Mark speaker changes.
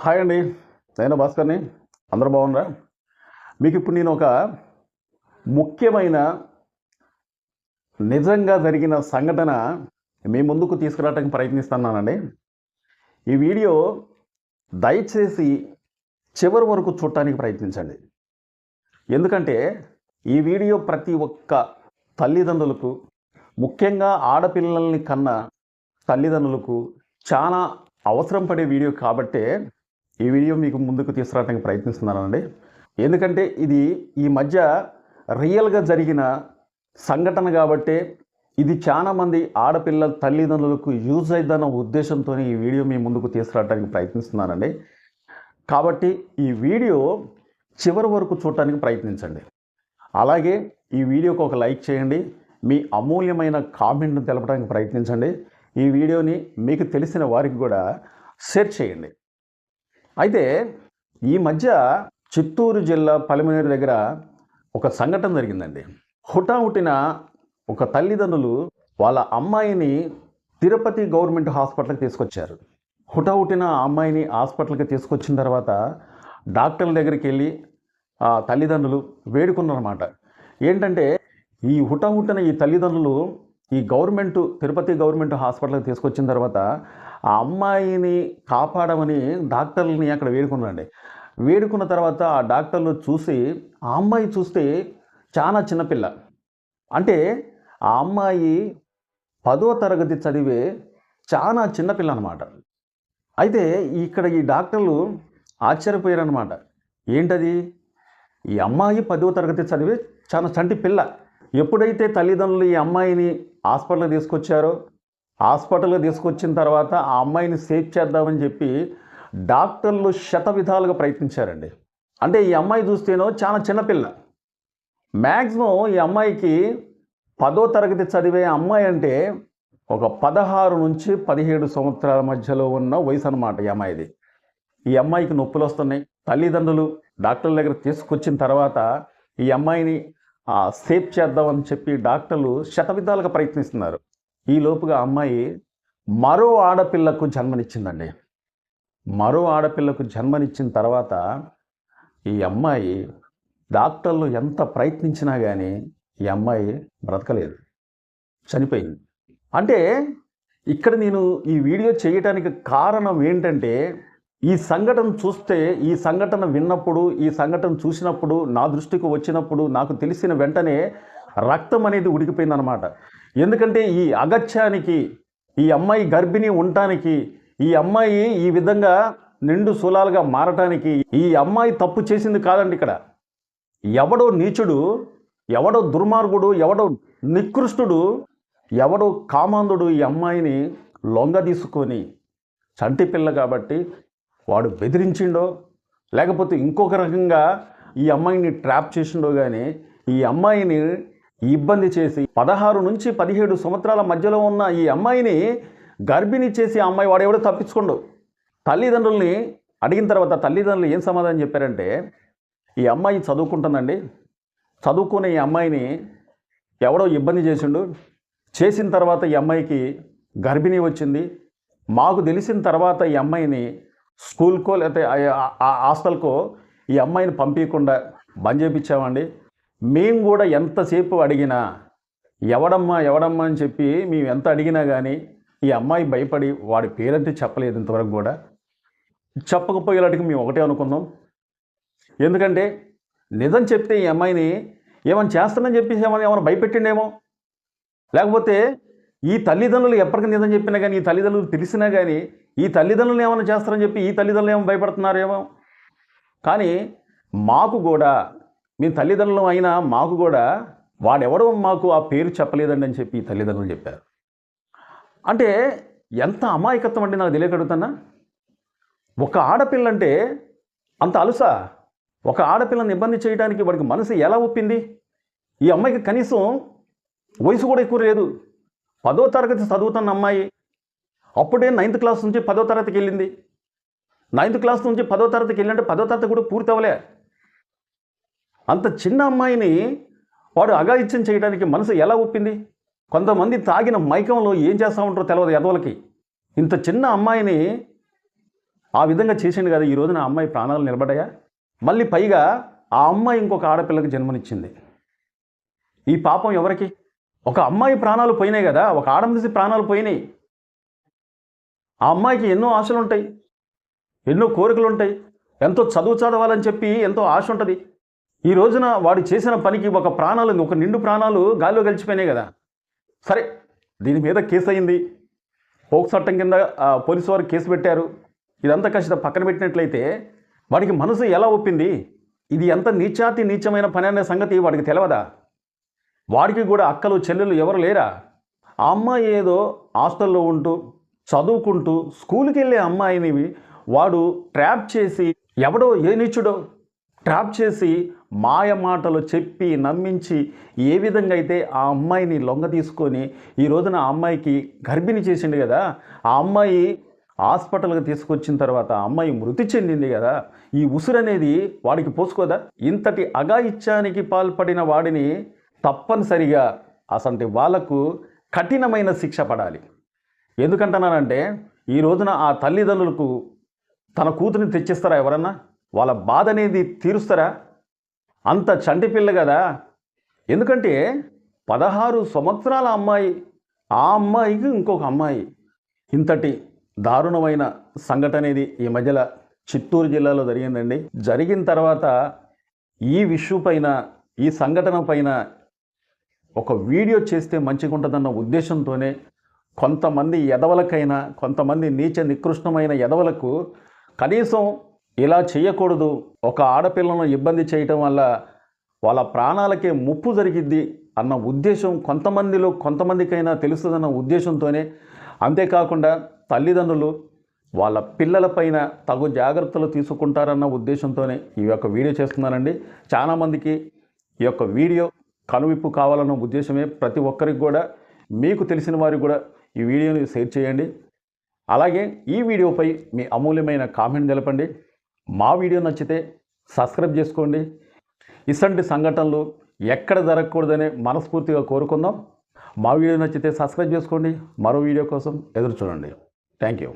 Speaker 1: Hi అండి. నేను భాస్కర్‌ని. అందరూ బాగున్నారా? మీకు ఇప్పుడు నేను ఒక ముఖ్యమైన నిజంగా జరిగిన సంఘటన మీ ముందుకు తీసుకురావడానికి ప్రయత్నిస్తున్నానండి. ఈ వీడియో దయచేసి చివరి వరకు చూడటానికి ప్రయత్నించండి. ఎందుకంటే ఈ వీడియో ప్రతి ఒక్క తల్లిదండ్రులకు, ముఖ్యంగా ఆడపిల్లల్ని కన్న తల్లిదండ్రులకు చాలా అవసరం పడే వీడియో కాబట్టే ఈ వీడియో మీకు ముందుకు తీసుకురావడానికి ప్రయత్నిస్తున్నానండి. ఎందుకంటే ఇది ఈ మధ్య రియల్గా జరిగిన సంఘటన కాబట్టే ఇది చాలామంది ఆడపిల్లల తల్లిదండ్రులకు యూజ్ అయిద్దన్న ఉద్దేశంతో ఈ వీడియో మీ ముందుకు తీసుకురావడానికి ప్రయత్నిస్తున్నానండి. కాబట్టి ఈ వీడియో చివరి వరకు చూడటానికి ప్రయత్నించండి. అలాగే ఈ వీడియోకి ఒక లైక్ చేయండి. మీ అమూల్యమైన కామెంట్ను తెలపడానికి ప్రయత్నించండి. ఈ వీడియోని మీకు తెలిసిన వారికి కూడా షేర్ చేయండి. అయితే ఈ మధ్య చిత్తూరు జిల్లా పలమనేరు దగ్గర ఒక సంఘటన జరిగిందండి. హుటాహుటిన ఒక తల్లిదండ్రులు వాళ్ళ అమ్మాయిని తిరుపతి గవర్నమెంట్ హాస్పిటల్కి తీసుకొచ్చారు. హుటాహుటిన ఆ అమ్మాయిని హాస్పిటల్కి తీసుకొచ్చిన తర్వాత డాక్టర్ల దగ్గరికి వెళ్ళి ఆ తల్లిదండ్రులు వేడుకున్నారన్నమాట. ఏంటంటే ఈ హుటాహుటిన ఈ తల్లిదండ్రులు ఈ తిరుపతి గవర్నమెంట్ హాస్పిటల్కి తీసుకొచ్చిన తర్వాత ఆ అమ్మాయిని కాపాడమని డాక్టర్లని అక్కడ వేడుకున్నారండి. వేడుకున్న తర్వాత ఆ డాక్టర్లు చూసి ఆ అమ్మాయి చూస్తే చాలా చిన్నపిల్ల. అంటే ఆ అమ్మాయి 10వ తరగతి చదివే చాలా చిన్నపిల్ల అనమాట. అయితే ఇక్కడ ఈ డాక్టర్లు ఆశ్చర్యపోయారనమాట. ఏంటది? ఈ అమ్మాయి 10వ తరగతి చదివే చాలా చంటి పిల్ల. ఎప్పుడైతే తల్లిదండ్రులు ఈ అమ్మాయిని హాస్పిటల్కి తీసుకొచ్చిన తర్వాత ఆ అమ్మాయిని సేవ్ చేద్దామని చెప్పి డాక్టర్లు శతవిధాలుగా ప్రయత్నించారండి. అంటే ఈ అమ్మాయి చూస్తేనో చాలా చిన్నపిల్ల. మ్యాక్సిమం ఈ అమ్మాయికి 10వ తరగతి చదివే అమ్మాయి అంటే ఒక 16 నుంచి 17 సంవత్సరాల మధ్యలో ఉన్న వయసు అన్నమాట ఈ అమ్మాయిది. ఈ అమ్మాయికి నొప్పులు వస్తున్నాయి. తల్లిదండ్రులు డాక్టర్ల దగ్గర తీసుకొచ్చిన తర్వాత ఈ అమ్మాయిని సేవ్ చేద్దామని చెప్పి డాక్టర్లు శతవిధాలుగా ప్రయత్నిస్తున్నారు. ఈ లోపుగా అమ్మాయి మరో ఆడపిల్లకు జన్మనిచ్చిందండి. మరో ఆడపిల్లకు జన్మనిచ్చిన తర్వాత ఈ అమ్మాయి డాక్టర్లు ఎంత ప్రయత్నించినా కానీ ఈ అమ్మాయి బ్రతకలేదు, చనిపోయింది. అంటే ఇక్కడ నేను ఈ వీడియో చేయటానికి కారణం ఏంటంటే ఈ సంఘటన చూస్తే, ఈ సంఘటన విన్నప్పుడు, ఈ సంఘటన చూసినప్పుడు, నా దృష్టికి వచ్చినప్పుడు నాకు తెలిసిన వెంటనే రక్తం అనేది ఉడికిపోయిందనమాట. ఎందుకంటే ఈ అగత్యానికి, ఈ అమ్మాయి గర్భిణీ ఉండటానికి, ఈ అమ్మాయి ఈ విధంగా నిండు శూలాలుగా మారటానికి ఈ అమ్మాయి తప్పు చేసింది కాదండి. ఇక్కడ ఎవడో నీచుడు, ఎవడో దుర్మార్గుడు, ఎవడో నికృష్టుడు, ఎవడో కామాంధుడు ఈ అమ్మాయిని లొంగ తీసుకొని, చంటి పిల్ల కాబట్టి వాడు బెదిరించిండో లేకపోతే ఇంకొక రకంగా ఈ అమ్మాయిని ట్రాప్ చేసిండో కానీ ఈ అమ్మాయిని ఇబ్బంది చేసి 16 నుంచి 17 సంవత్సరాల మధ్యలో ఉన్న ఈ అమ్మాయిని గర్భిణీ చేసి ఆ అమ్మాయి వాడెవడో తప్పించుకోండు. తల్లిదండ్రుల్ని అడిగిన తర్వాత తల్లిదండ్రులు ఏం సమాధానం చెప్పారంటే, ఈ అమ్మాయి చదువుకుంటుందండి, చదువుకునే ఈ అమ్మాయిని ఎవడో ఇబ్బంది చేసిన తర్వాత ఈ అమ్మాయికి గర్భిణీ వచ్చింది. మాకు తెలిసిన తర్వాత ఈ అమ్మాయిని స్కూల్కో లేకపోతే హాస్టల్కో ఈ అమ్మాయిని పంపించకుండా బంద్ చేయించామండి. మేము కూడా ఎంతసేపు అడిగినా ఎవడమ్మా అని చెప్పి మేము ఎంత అడిగినా కానీ ఈ అమ్మాయి భయపడి వాడి పేరంటే చెప్పలేదు. ఇంతవరకు కూడా చెప్పకపోయేలాంటికి మేము ఒకటే అనుకున్నాం. ఎందుకంటే నిజం చెప్తే ఈ అమ్మాయిని ఏమైనా చేస్తానని చెప్పేసి ఏమైనా భయపెట్టిండేమో, లేకపోతే ఈ తల్లిదండ్రులు ఎప్పటికీ నిజం చెప్పినా కానీ, ఈ తల్లిదండ్రులు తెలిసినా కానీ ఈ తల్లిదండ్రులు ఏమైనా చేస్తారని చెప్పి ఈ తల్లిదండ్రులు ఏమో భయపడుతున్నారేమో. కానీ మాకు కూడా, మీ తల్లిదండ్రులు అయినా మాకు కూడా వాడెవడో మాకు ఆ పేరు చెప్పలేదండి అని చెప్పి ఈ తల్లిదండ్రులు చెప్పారు. అంటే ఎంత అమాయకత్వం అంటే నాకు తెలియకడుగుతున్నా. ఒక ఆడపిల్లంటే అంత అలుసా? ఒక ఆడపిల్లని ఇబ్బంది చేయడానికి వాడికి మనసు ఎలా ఒప్పింది? ఈ అమ్మాయికి కనీసం వయసు కూడా ఎక్కువ లేదు. 10వ తరగతి చదువుతున్న అమ్మాయి అప్పుడే 9th క్లాస్ నుంచి 10వ తరగతికి వెళ్ళింది. 9th క్లాస్ నుంచి 10వ తరగతికి వెళ్ళింటే 10వ తరగతి కూడా పూర్తి అవ్వలే. అంత చిన్న అమ్మాయిని వాడు అఘాయిత్యం చేయడానికి మనసు ఎలా ఒప్పింది? కొంతమంది తాగిన మైకంలో ఏం చేస్తూ ఉంటారో తెలియదు ఎదవలకి. ఇంత చిన్న అమ్మాయిని ఆ విధంగా చేసిండు కదా, ఈ రోజున ఆ అమ్మాయి ప్రాణాలు నిలబడ్డాయా? మళ్ళీ పైగా ఆ అమ్మాయి ఇంకొక ఆడపిల్లకి జన్మనిచ్చింది. ఈ పాపం ఎవరికి? ఒక అమ్మాయి ప్రాణాలు పోయినాయి కదా, ఒక ఆడమనిషి ప్రాణాలు పోయినాయి. ఆ అమ్మాయికి ఎన్నో ఆశలు ఉంటాయి, ఎన్నో కోరికలు ఉంటాయి, ఎంతో చదవాలని చెప్పి ఎంతో ఆశ ఉంటుంది. ఈ రోజున వాడు చేసిన పనికి ఒక నిండు ప్రాణాలు గాల్లో గెలిచిపోయినాయి కదా. సరే, దీని మీద కేసు అయింది, పోక్సో చట్టం కింద పోలీసు వారు కేసు పెట్టారు. ఇదంతా కాస్త పక్కన పెట్టినట్లయితే వాడికి మనసు ఎలా ఒప్పింది? ఇది ఎంత నీచమైన పని అనే సంగతి వాడికి తెలియదా? వాడికి కూడా అక్కలు చెల్లెలు ఎవరు లేరా? ఆ అమ్మాయి ఏదో హాస్టల్లో ఉంటూ చదువుకుంటూ స్కూల్కి వెళ్ళే అమ్మాయిని వాడు ట్రాప్ చేసి, ఎవడో ఏ నీచుడో ట్రాప్ చేసి మాయ మాటలు చెప్పి నమ్మించి ఏ విధంగా అయితే ఆ అమ్మాయిని లొంగ తీసుకొని ఈ రోజున ఆ అమ్మాయికి గర్భిణి చేసిండు కదా. ఆ అమ్మాయి హాస్పిటల్కి తీసుకొచ్చిన తర్వాత ఆ అమ్మాయి మృతి చెందింది కదా. ఈ ఉసురు అనేది వాడికి పోసుకోదా? ఇంతటి అఘాయిత్యానికి పాల్పడిన వాడిని తప్పనిసరిగా అసంటి వాళ్లకు కఠినమైన శిక్ష పడాలి. ఎందుకంటున్నానంటే ఈ రోజున ఆ తల్లిదండ్రులకు తన కూతురిని తెచ్చిస్తారా ఎవరన్నా? వాళ్ళ బాధ అనేది తీరుస్తారా? అంత చంటి పిల్ల కదా. ఎందుకంటే 16 సంవత్సరాల అమ్మాయి, ఆ అమ్మాయికి ఇంకొక అమ్మాయి. ఇంతటి దారుణమైన సంఘటన అనేది ఈ మధ్యలో చిత్తూరు జిల్లాలో జరిగిందండి. జరిగిన తర్వాత ఈ విషయం పైన, ఈ సంఘటన పైన ఒక వీడియో చేస్తే మంచిగా ఉంటుందన్న ఉద్దేశంతోనే కొంతమంది ఎదవలకైనా, కొంతమంది నీచ నికృష్టమైన ఎదవలకు కనీసం ఇలా చేయకూడదు, ఒక ఆడపిల్లను ఇబ్బంది చేయటం వల్ల వాళ్ళ ప్రాణాలకే ముప్పు జరిగిద్ది అన్న ఉద్దేశం కొంతమందికైనా తెలుస్తుందన్న ఉద్దేశంతోనే, అంతేకాకుండా తల్లిదండ్రులు వాళ్ళ పిల్లలపైన తగు జాగ్రత్తలు తీసుకుంటారన్న ఉద్దేశంతోనే ఈ యొక్క వీడియో చేస్తున్నానండి. చాలామందికి ఈ యొక్క వీడియో కనువిప్పు కావాలన్న ఉద్దేశమే. ప్రతి ఒక్కరికి కూడా, మీకు తెలిసిన వారికి కూడా ఈ వీడియోని షేర్ చేయండి. అలాగే ఈ వీడియోపై మీ అమూల్యమైన కామెంట్ తెలపండి. మా వీడియో నచ్చితే సబ్స్క్రైబ్ చేసుకోండి. ఇలాంటి సంఘటనలు ఎక్కడ జరగకూడదనే మనస్ఫూర్తిగా కోరుకుందాం. మా వీడియో నచ్చితే సబ్స్క్రైబ్ చేసుకోండి. మరో వీడియో కోసం ఎదురు చూడండి. Thank you.